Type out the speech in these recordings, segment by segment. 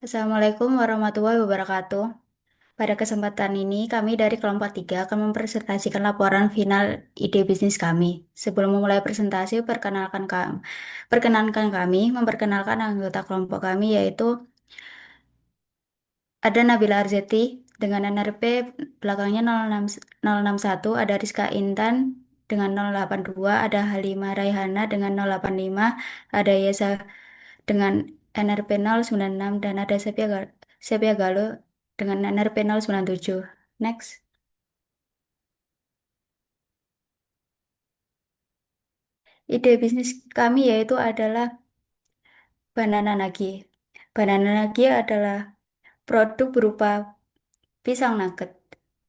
Assalamualaikum warahmatullahi wabarakatuh. Pada kesempatan ini, kami dari kelompok 3 akan mempresentasikan laporan final ide bisnis kami. Sebelum memulai presentasi, perkenankan kami memperkenalkan anggota kelompok kami, yaitu ada Nabila Arzeti dengan NRP belakangnya 061, ada Rizka Intan dengan 082, ada Halimah Raihana dengan 085, ada Yesa dengan NRP 096, dan ada Sepia Galo dengan NRP 097. Next. Ide bisnis kami yaitu adalah Banana Nagi. Banana Nagi adalah produk berupa pisang nugget.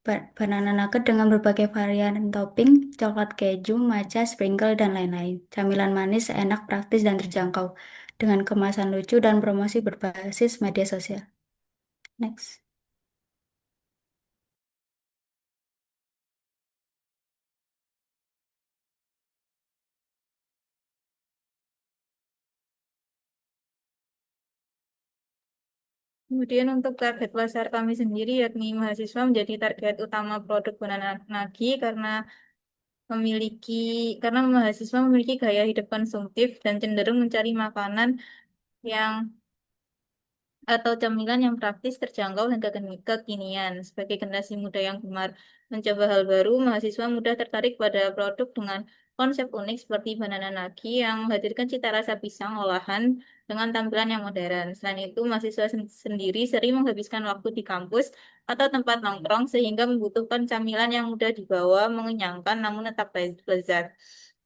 Banana nugget dengan berbagai varian topping, coklat keju, matcha, sprinkle, dan lain-lain. Camilan manis, enak, praktis, dan terjangkau. Dengan kemasan lucu dan promosi berbasis media sosial. Next. Kemudian untuk target pasar kami sendiri yakni mahasiswa menjadi target utama produk Banana Nagi memiliki karena mahasiswa memiliki gaya hidup konsumtif dan cenderung mencari makanan yang atau camilan yang praktis, terjangkau, dan kekinian. Sebagai generasi muda yang gemar mencoba hal baru, mahasiswa mudah tertarik pada produk dengan konsep unik seperti Banana Nagi yang menghadirkan cita rasa pisang olahan dengan tampilan yang modern. Selain itu, mahasiswa sendiri sering menghabiskan waktu di kampus atau tempat nongkrong sehingga membutuhkan camilan yang mudah dibawa, mengenyangkan, namun tetap lezat.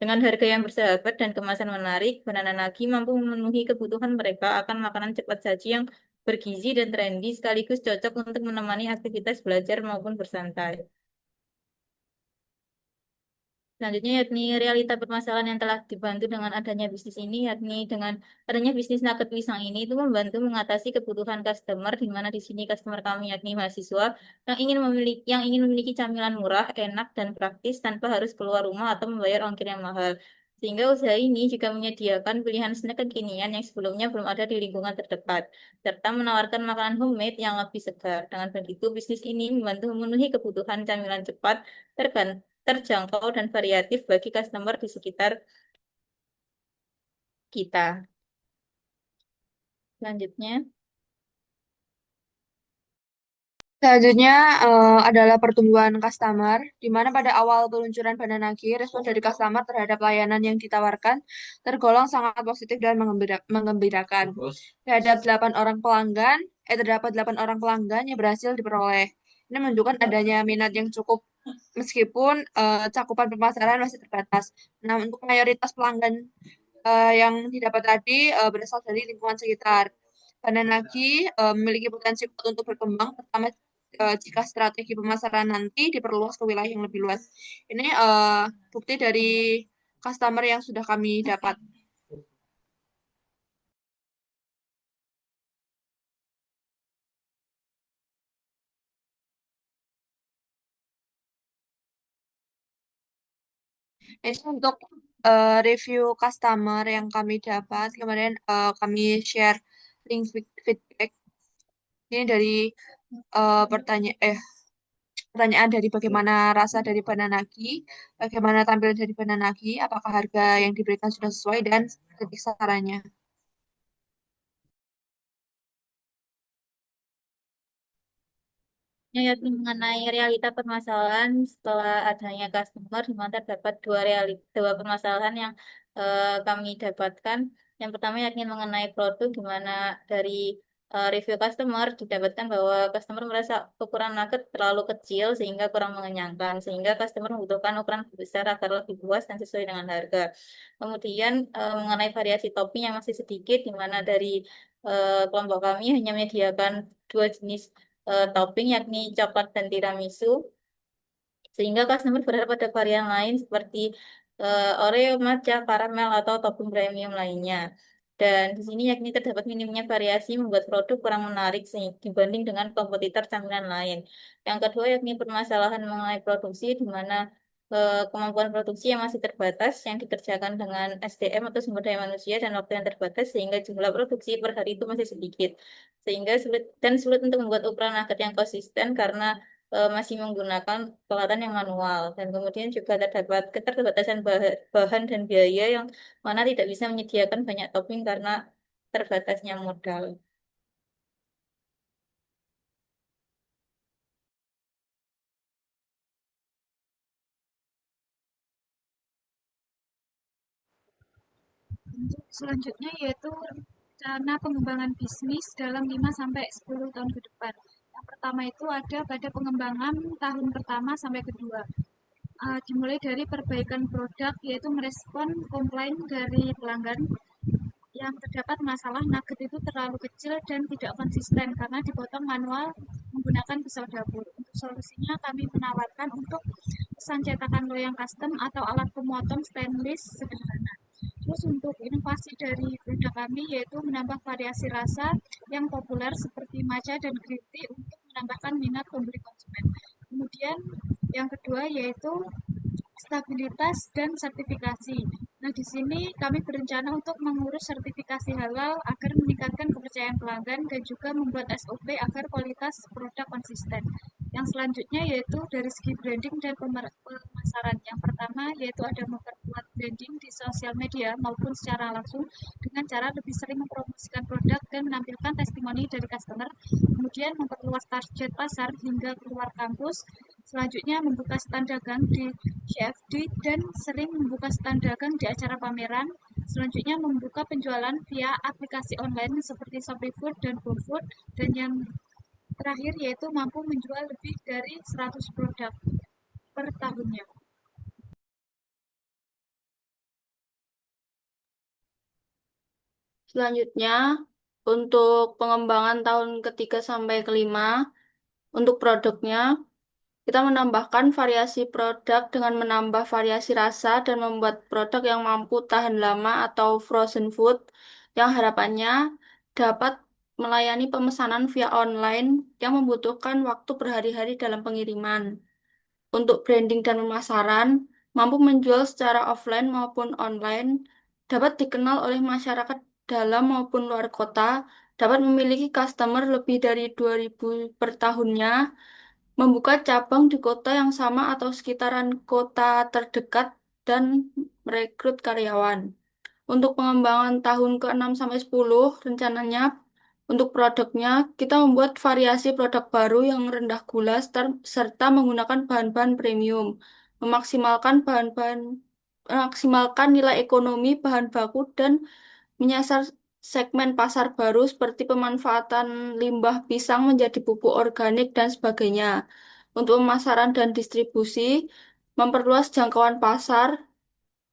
Dengan harga yang bersahabat dan kemasan menarik, Banana Nagi mampu memenuhi kebutuhan mereka akan makanan cepat saji yang bergizi dan trendy sekaligus cocok untuk menemani aktivitas belajar maupun bersantai. Selanjutnya yakni realita permasalahan yang telah dibantu dengan adanya bisnis ini, yakni dengan adanya bisnis nugget pisang ini itu membantu mengatasi kebutuhan customer, di mana di sini customer kami yakni mahasiswa yang ingin memiliki camilan murah, enak dan praktis tanpa harus keluar rumah atau membayar ongkir yang mahal. Sehingga usaha ini juga menyediakan pilihan snack kekinian yang sebelumnya belum ada di lingkungan terdekat, serta menawarkan makanan homemade yang lebih segar. Dengan begitu, bisnis ini membantu memenuhi kebutuhan camilan cepat, terjangkau dan variatif bagi customer di sekitar kita. Selanjutnya, Selanjutnya adalah pertumbuhan customer, di mana pada awal peluncuran Bananagi, respon dari customer terhadap layanan yang ditawarkan tergolong sangat positif dan mengembirakan. Terdapat 8 orang pelanggan yang berhasil diperoleh. Ini menunjukkan adanya minat yang cukup meskipun cakupan pemasaran masih terbatas. Nah, untuk mayoritas pelanggan yang didapat tadi berasal dari lingkungan sekitar. Bananagi memiliki potensi kuat untuk berkembang, terutama jika strategi pemasaran nanti diperluas ke wilayah yang lebih luas. Ini bukti dari customer yang sudah kami dapat. Ini untuk review customer yang kami dapat. Kemarin kami share link feedback. Ini dari pertanyaan dari bagaimana rasa dari Bananagi, bagaimana tampilan dari Bananagi, apakah harga yang diberikan sudah sesuai, dan kritik sarannya. yakni mengenai realita permasalahan setelah adanya customer, di mana terdapat dua permasalahan yang kami dapatkan. Yang pertama yakni mengenai produk, di mana dari review customer didapatkan bahwa customer merasa ukuran nugget terlalu kecil sehingga kurang mengenyangkan, sehingga customer membutuhkan ukuran lebih besar agar lebih puas dan sesuai dengan harga. Kemudian mengenai variasi topping yang masih sedikit, di mana dari kelompok kami hanya menyediakan dua jenis topping yakni coklat dan tiramisu, sehingga customer berharap pada varian lain seperti Oreo, matcha, karamel atau topping premium lainnya. Dan di sini yakni terdapat minimnya variasi membuat produk kurang menarik dibanding dengan kompetitor camilan lain. Yang kedua yakni permasalahan mengenai produksi, di mana kemampuan produksi yang masih terbatas yang dikerjakan dengan SDM atau sumber daya manusia dan waktu yang terbatas sehingga jumlah produksi per hari itu masih sedikit sehingga sulit untuk membuat ukuran nugget yang konsisten karena masih menggunakan peralatan yang manual dan kemudian juga terdapat keterbatasan bahan dan biaya yang mana tidak bisa menyediakan banyak topping karena terbatasnya modal. Untuk selanjutnya yaitu rencana pengembangan bisnis dalam 5 sampai 10 tahun ke depan. Yang pertama itu ada pada pengembangan tahun pertama sampai kedua. Dimulai dari perbaikan produk yaitu merespon komplain dari pelanggan yang terdapat masalah nugget itu terlalu kecil dan tidak konsisten karena dipotong manual menggunakan pisau dapur. Untuk solusinya kami menawarkan untuk pesan cetakan loyang custom atau alat pemotong stainless sederhana. Terus untuk inovasi dari produk kami yaitu menambah variasi rasa yang populer seperti matcha dan green tea untuk menambahkan minat pembeli konsumen. Kemudian yang kedua yaitu stabilitas dan sertifikasi. Nah, di sini kami berencana untuk mengurus sertifikasi halal agar meningkatkan kepercayaan pelanggan dan juga membuat SOP agar kualitas produk konsisten. Yang selanjutnya yaitu dari segi branding dan pemasaran. Yang pertama yaitu ada memperkuat branding di sosial media maupun secara langsung dengan cara lebih sering mempromosikan produk dan menampilkan testimoni dari customer. Kemudian memperluas target pasar hingga keluar kampus. Selanjutnya membuka stand dagang di CFD dan sering membuka stand dagang di acara pameran. Selanjutnya membuka penjualan via aplikasi online seperti Shopee Food dan GoFood. Dan yang terakhir yaitu mampu menjual lebih dari 100 produk per tahunnya. Selanjutnya, untuk pengembangan tahun ketiga sampai kelima, untuk produknya, kita menambahkan variasi produk dengan menambah variasi rasa dan membuat produk yang mampu tahan lama atau frozen food yang harapannya dapat melayani pemesanan via online yang membutuhkan waktu berhari-hari dalam pengiriman. Untuk branding dan pemasaran, mampu menjual secara offline maupun online, dapat dikenal oleh masyarakat dalam maupun luar kota, dapat memiliki customer lebih dari 2.000 per tahunnya, membuka cabang di kota yang sama atau sekitaran kota terdekat, dan merekrut karyawan. Untuk pengembangan tahun ke-6 sampai 10, rencananya untuk produknya kita membuat variasi produk baru yang rendah gula serta menggunakan bahan-bahan premium, memaksimalkan bahan-bahan memaksimalkan nilai ekonomi bahan baku dan menyasar segmen pasar baru seperti pemanfaatan limbah pisang menjadi pupuk organik dan sebagainya. Untuk pemasaran dan distribusi, memperluas jangkauan pasar.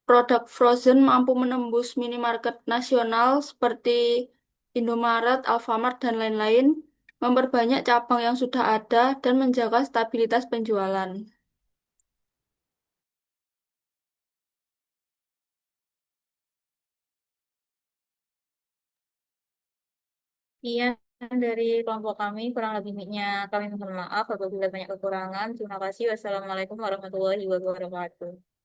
Produk frozen mampu menembus minimarket nasional seperti Indomaret, Alfamart, dan lain-lain, memperbanyak cabang yang sudah ada, dan menjaga stabilitas penjualan. Iya, dari kelompok kami kurang lebihnya kami mohon maaf apabila banyak kekurangan. Terima kasih. Wassalamualaikum warahmatullahi wabarakatuh.